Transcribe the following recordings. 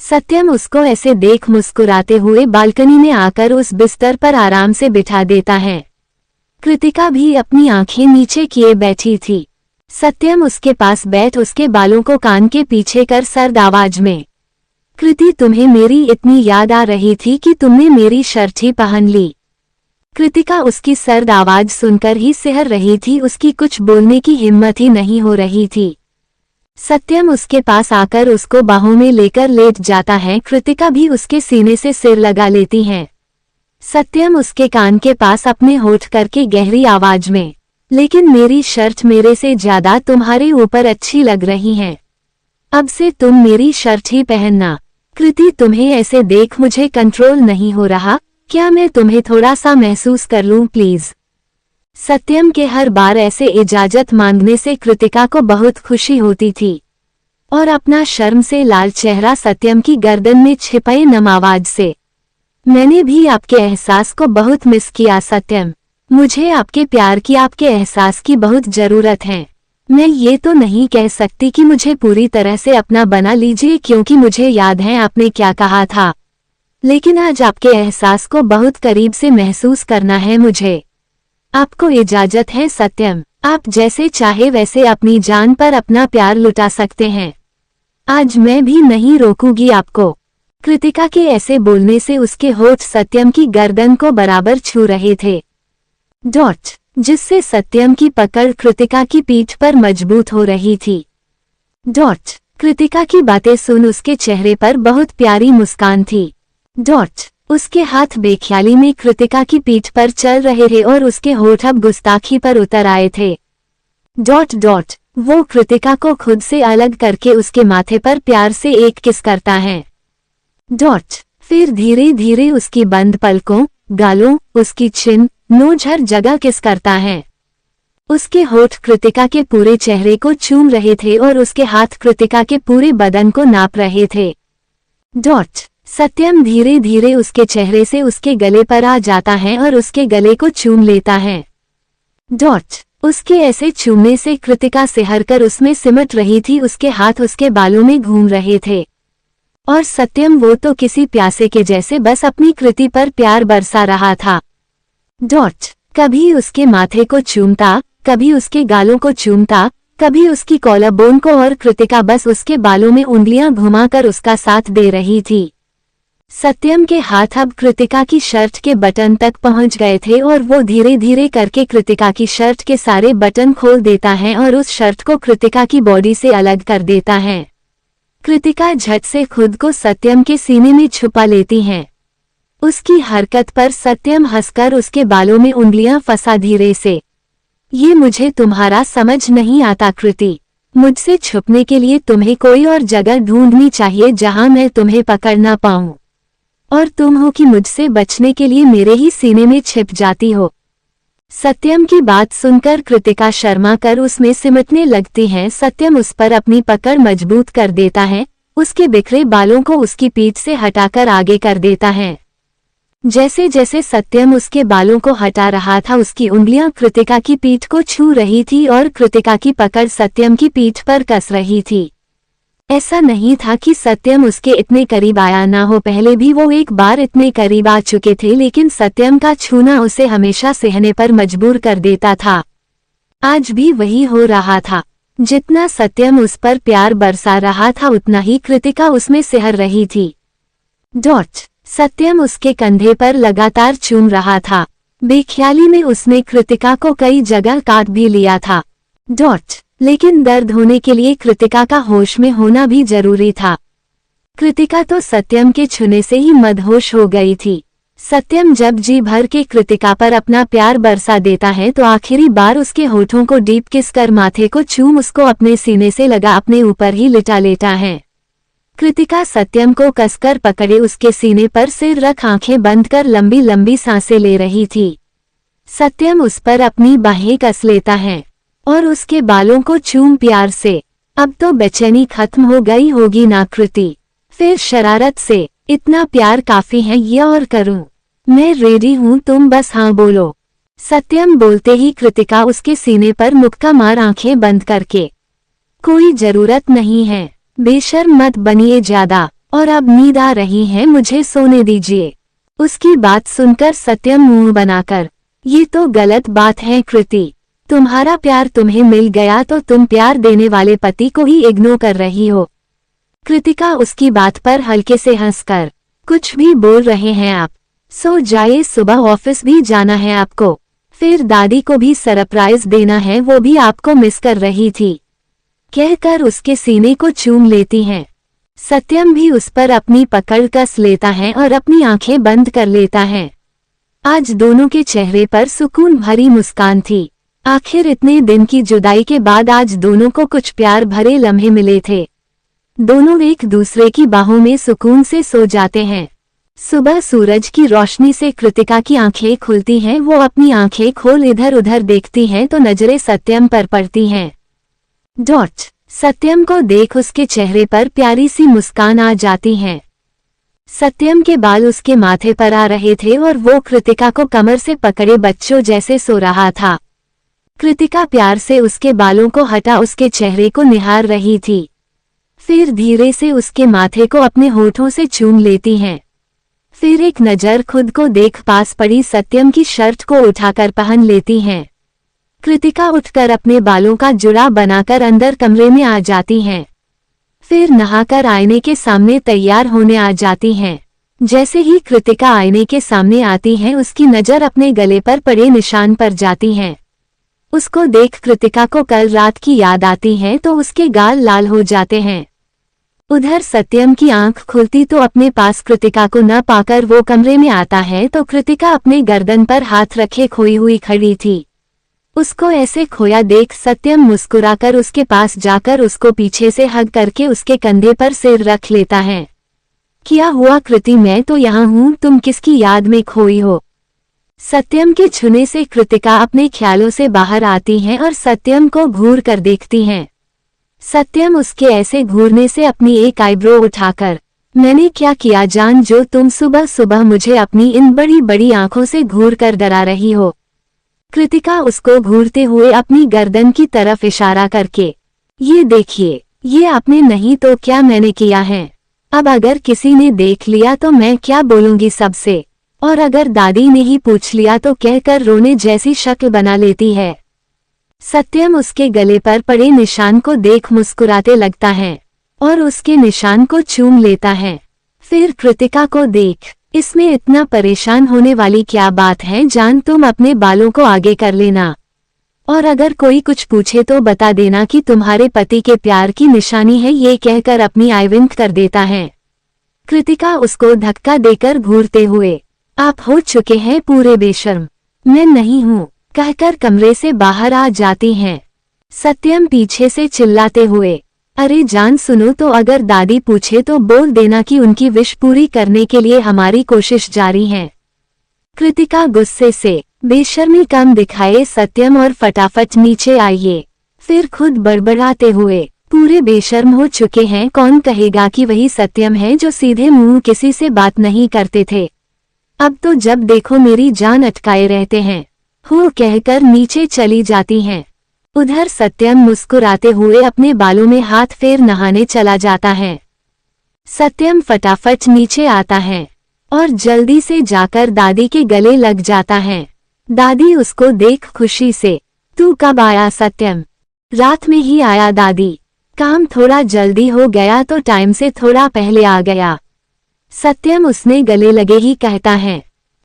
सत्यम उसको ऐसे देख मुस्कुराते हुए बालकनी में आकर उस बिस्तर पर आराम से बिठा देता है। कृतिका भी अपनी आंखें नीचे किए बैठी थी। सत्यम उसके पास बैठ उसके बालों को कान के पीछे कर सर्द आवाज में, कृति तुम्हें मेरी इतनी याद आ रही थी कि तुमने मेरी शर्ट ही पहन ली। कृतिका उसकी सर्द आवाज सुनकर ही सिहर रही थी, उसकी कुछ बोलने की हिम्मत ही नहीं हो रही थी। सत्यम उसके पास आकर उसको बाहों में लेकर लेट जाता है। कृतिका भी उसके सीने से सिर लगा लेती है। सत्यम उसके कान के पास अपने होठ करके गहरी आवाज में, लेकिन मेरी शर्ट मेरे से ज्यादा तुम्हारे ऊपर अच्छी लग रही है, अब से तुम मेरी शर्ट ही पहनना। कृति तुम्हें ऐसे देख मुझे कंट्रोल नहीं हो रहा, क्या मैं तुम्हें थोड़ा सा महसूस कर लूं प्लीज। सत्यम के हर बार ऐसे इजाजत मांगने से कृतिका को बहुत खुशी होती थी और अपना शर्म से लाल चेहरा सत्यम की गर्दन में छिपाए नम आवाज से, मैंने भी आपके एहसास को बहुत मिस किया सत्यम, मुझे आपके प्यार की आपके एहसास की बहुत जरूरत है। मैं ये तो नहीं कह सकती कि मुझे पूरी तरह से अपना बना लीजिए क्योंकि मुझे याद है आपने क्या कहा था, लेकिन आज आपके एहसास को बहुत करीब से महसूस करना है मुझे। आपको इजाजत है सत्यम, आप जैसे चाहे वैसे अपनी जान पर अपना प्यार लुटा सकते हैं, आज मैं भी नहीं रोकूंगी आपको। कृतिका के ऐसे बोलने से उसके होठ सत्यम की गर्दन को बराबर छू रहे थे, जिससे सत्यम की पकड़ कृतिका की पीठ पर मजबूत हो रही थी। कृतिका की बातें सुन उसके चेहरे पर बहुत प्यारी मुस्कान थी। उसके हाथ बेख्याली में कृतिका की पीठ पर चल रहे थे और उसके होठ अब गुस्ताखी पर उतर आए थे। वो कृतिका को खुद से अलग करके उसके माथे पर प्यार से एक किस करता है। फिर धीरे धीरे उसकी बंद पलकों, गालों, उसकी चिन, नोज हर जगह किस करता है। उसके होठ कृतिका के पूरे चेहरे को चूम रहे थे और उसके हाथ कृतिका के पूरे बदन को नाप रहे थे। सत्यम धीरे धीरे उसके चेहरे से उसके गले पर आ जाता है और उसके गले को चूम लेता है। उसके ऐसे चूमने से कृतिका सिहर कर उसमें सिमट रही थी, उसके हाथ उसके बालों में घूम रहे थे और सत्यम वो तो किसी प्यासे के जैसे बस अपनी कृति पर प्यार बरसा रहा था। कभी उसके माथे को चूमता, कभी उसके गालों को चूमता, कभी उसकी कॉलर बोन को, और कृतिका बस उसके बालों में उंगलियां घुमाकर उसका साथ दे रही थी। सत्यम के हाथ अब कृतिका की शर्ट के बटन तक पहुंच गए थे और वो धीरे धीरे करके कृतिका की शर्ट के सारे बटन खोल देता है और उस शर्ट को कृतिका की बॉडी से अलग कर देता है। कृतिका झट से खुद को सत्यम के सीने में छुपा लेती है। उसकी हरकत पर सत्यम हंसकर उसके बालों में उंगलियां फंसा धीरे से, ये मुझे तुम्हारा समझ नहीं आता कृति, मुझसे छुपने के लिए तुम्हें कोई और जगह ढूंढनी चाहिए जहां मैं तुम्हें पकड़ ना पाऊं, और तुम हो कि मुझसे बचने के लिए मेरे ही सीने में छिप जाती हो। सत्यम की बात सुनकर कृतिका शर्मा कर उसमें सिमटने लगती है। सत्यम उस पर अपनी पकड़ मजबूत कर देता है, उसके बिखरे बालों को उसकी पीठ से हटाकर आगे कर देता है। जैसे जैसे सत्यम उसके बालों को हटा रहा था, उसकी उंगलियां कृतिका की पीठ को छू रही थी और कृतिका की पकड़ सत्यम की पीठ पर कस रही थी। ऐसा नहीं था कि सत्यम उसके इतने करीब आया ना हो, पहले भी वो एक बार इतने करीब आ चुके थे, लेकिन सत्यम का छूना उसे हमेशा सहने पर मजबूर कर देता था। आज भी वही हो रहा था, जितना सत्यम उस पर प्यार बरसा रहा था उतना ही कृतिका उसमें सिहर रही थी। सत्यम उसके कंधे पर लगातार चूम रहा था। बेख्याली में उसने कृतिका को कई जगह काट भी लिया था। लेकिन दर्द होने के लिए कृतिका का होश में होना भी जरूरी था। कृतिका तो सत्यम के छूने से ही मदहोश हो गई थी। सत्यम जब जी भर के कृतिका पर अपना प्यार बरसा देता है तो आखिरी बार उसके होठों को डीप किस कर माथे को चूम उसको अपने सीने से लगा अपने ऊपर ही लिटा लेता है। कृतिका सत्यम को कसकर पकड़े उसके सीने पर सिर रख आंखें बंद कर लंबी लंबी सांसें ले रही थी। सत्यम उस पर अपनी बाहें कस लेता है और उसके बालों को चूम प्यार से। अब तो बेचैनी खत्म हो गई होगी ना कृति? फिर शरारत से, इतना प्यार काफी है, ये और करूं? मैं रेडी हूं, तुम बस हाँ बोलो। सत्यम बोलते ही कृतिका उसके सीने पर मुक्का मार आंखें बंद करके, कोई जरूरत नहीं है, बेशर्म मत बनिए ज्यादा, और अब नींद आ रही है, मुझे सोने दीजिए। उसकी बात सुनकर सत्यम मुंह बनाकर, ये तो गलत बात है कृति, तुम्हारा प्यार तुम्हें मिल गया तो तुम प्यार देने वाले पति को ही इग्नोर कर रही हो। कृतिका उसकी बात पर हल्के से हंसकर, कुछ भी बोल रहे हैं आप, सो जाइए, सुबह ऑफिस भी जाना है आपको, फिर दादी को भी सरप्राइज देना है, वो भी आपको मिस कर रही थी, कहकर उसके सीने को चूम लेती हैं। सत्यम भी उस पर अपनी पकड़ कस लेता है और अपनी आंखें बंद कर लेता है। आज दोनों के चेहरे पर सुकून भरी मुस्कान थी। आखिर इतने दिन की जुदाई के बाद आज दोनों को कुछ प्यार भरे लम्हे मिले थे। दोनों एक दूसरे की बाहों में सुकून से सो जाते हैं। सुबह सूरज की रोशनी से कृतिका की आंखें खुलती हैं। वो अपनी आंखें खोल इधर उधर देखती हैं तो नजरें सत्यम पर पड़ती हैं। सत्यम को देख उसके चेहरे पर प्यारी सी मुस्कान आ जाती है। सत्यम के बाल उसके माथे पर आ रहे थे और वो कृतिका को कमर से पकड़े बच्चों जैसे सो रहा था। कृतिका प्यार से उसके बालों को हटा उसके चेहरे को निहार रही थी, फिर धीरे से उसके माथे को अपने होठों से चूम लेती है। फिर एक नज़र खुद को देख पास पड़ी सत्यम की शर्ट को उठाकर पहन लेती हैं। कृतिका उठकर अपने बालों का जुड़ा बनाकर अंदर कमरे में आ जाती हैं। फिर नहाकर आईने के सामने तैयार होने आ जाती हैं। जैसे ही कृतिका आईने के सामने आती है उसकी नज़र अपने गले पर पड़े निशान पर जाती है। उसको देख कृतिका को कल रात की याद आती है तो उसके गाल लाल हो जाते हैं। उधर सत्यम की आंख खुलती तो अपने पास कृतिका को न पाकर वो कमरे में आता है तो कृतिका अपने गर्दन पर हाथ रखे खोई हुई खड़ी थी। उसको ऐसे खोया देख सत्यम मुस्कुराकर उसके पास जाकर उसको पीछे से हग करके उसके कंधे पर सिर रख लेता है। क्या हुआ कृति, मैं तो यहाँ हूँ, तुम किसकी याद में खोई हो? सत्यम के छूने से कृतिका अपने ख्यालों से बाहर आती है और सत्यम को घूर कर देखती हैं। सत्यम उसके ऐसे घूरने से अपनी एक आईब्रो उठाकर, मैंने क्या किया जान जो तुम सुबह सुबह मुझे अपनी इन बड़ी बड़ी आंखों से घूर कर डरा रही हो? कृतिका उसको घूरते हुए अपनी गर्दन की तरफ इशारा करके, ये देखिए, ये आपने नहीं तो क्या मैंने किया है? अब अगर किसी ने देख लिया तो मैं क्या बोलूंगी सबसे, और अगर दादी ने ही पूछ लिया तो कहकर रोने जैसी शक्ल बना लेती है। सत्यम उसके गले पर पड़े निशान को देख मुस्कुराते लगता है और उसके निशान को चूम लेता है। फिर कृतिका को देख, इसमें इतना परेशान होने वाली क्या बात है जान, तुम अपने बालों को आगे कर लेना और अगर कोई कुछ पूछे तो बता देना कि तुम्हारे पति के प्यार की निशानी है, ये कहकर अपनी आई विंक कर देता है। कृतिका उसको धक्का देकर घूरते हुए, आप हो चुके हैं पूरे बेशर्म, मैं नहीं हूँ, कहकर कमरे से बाहर आ जाती हैं। सत्यम पीछे से चिल्लाते हुए, अरे जान सुनो तो, अगर दादी पूछे तो बोल देना कि उनकी विश पूरी करने के लिए हमारी कोशिश जारी है। कृतिका गुस्से से, बेशर्मी कम दिखाए सत्यम और फटाफट नीचे आइए। फिर खुद बड़बड़ाते हुए, पूरे बेशर्म हो चुके हैं, कौन कहेगा कि वही सत्यम है जो सीधे मुंह किसी से बात नहीं करते थे, अब तो जब देखो मेरी जान अटकाए रहते हैं, हो कहकर नीचे चली जाती हैं। उधर सत्यम मुस्कुराते हुए अपने बालों में हाथ फेर नहाने चला जाता है। सत्यम फटाफट नीचे आता है और जल्दी से जाकर दादी के गले लग जाता है। दादी उसको देख खुशी से, तू कब आया सत्यम? रात में ही आया दादी, काम थोड़ा जल्दी हो गया तो टाइम से थोड़ा पहले आ गया। सत्यम उसने गले लगे ही कहता है,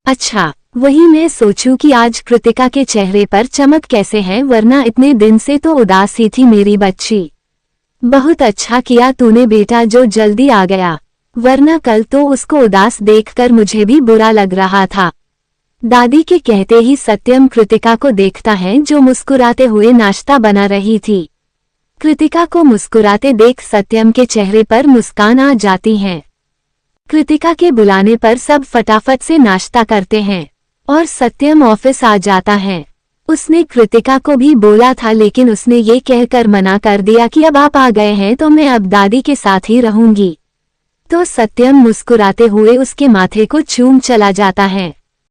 अच्छा वही मैं सोचूं कि आज कृतिका के चेहरे पर चमक कैसे है, वरना इतने दिन से तो उदास ही थी मेरी बच्ची। बहुत अच्छा किया तूने बेटा जो जल्दी आ गया, वरना कल तो उसको उदास देखकर मुझे भी बुरा लग रहा था। दादी के कहते ही सत्यम कृतिका को देखता है जो मुस्कुराते हुए नाश्ता बना रही थी। कृतिका को मुस्कुराते देख सत्यम के चेहरे पर मुस्कान आ जाती है। कृतिका के बुलाने पर सब फटाफट से नाश्ता करते हैं और सत्यम ऑफिस आ जाता है। उसने कृतिका को भी बोला था लेकिन उसने ये कहकर मना कर दिया कि अब आप आ गए हैं तो मैं अब दादी के साथ ही रहूंगी। तो सत्यम मुस्कुराते हुए उसके माथे को चूम चला जाता है।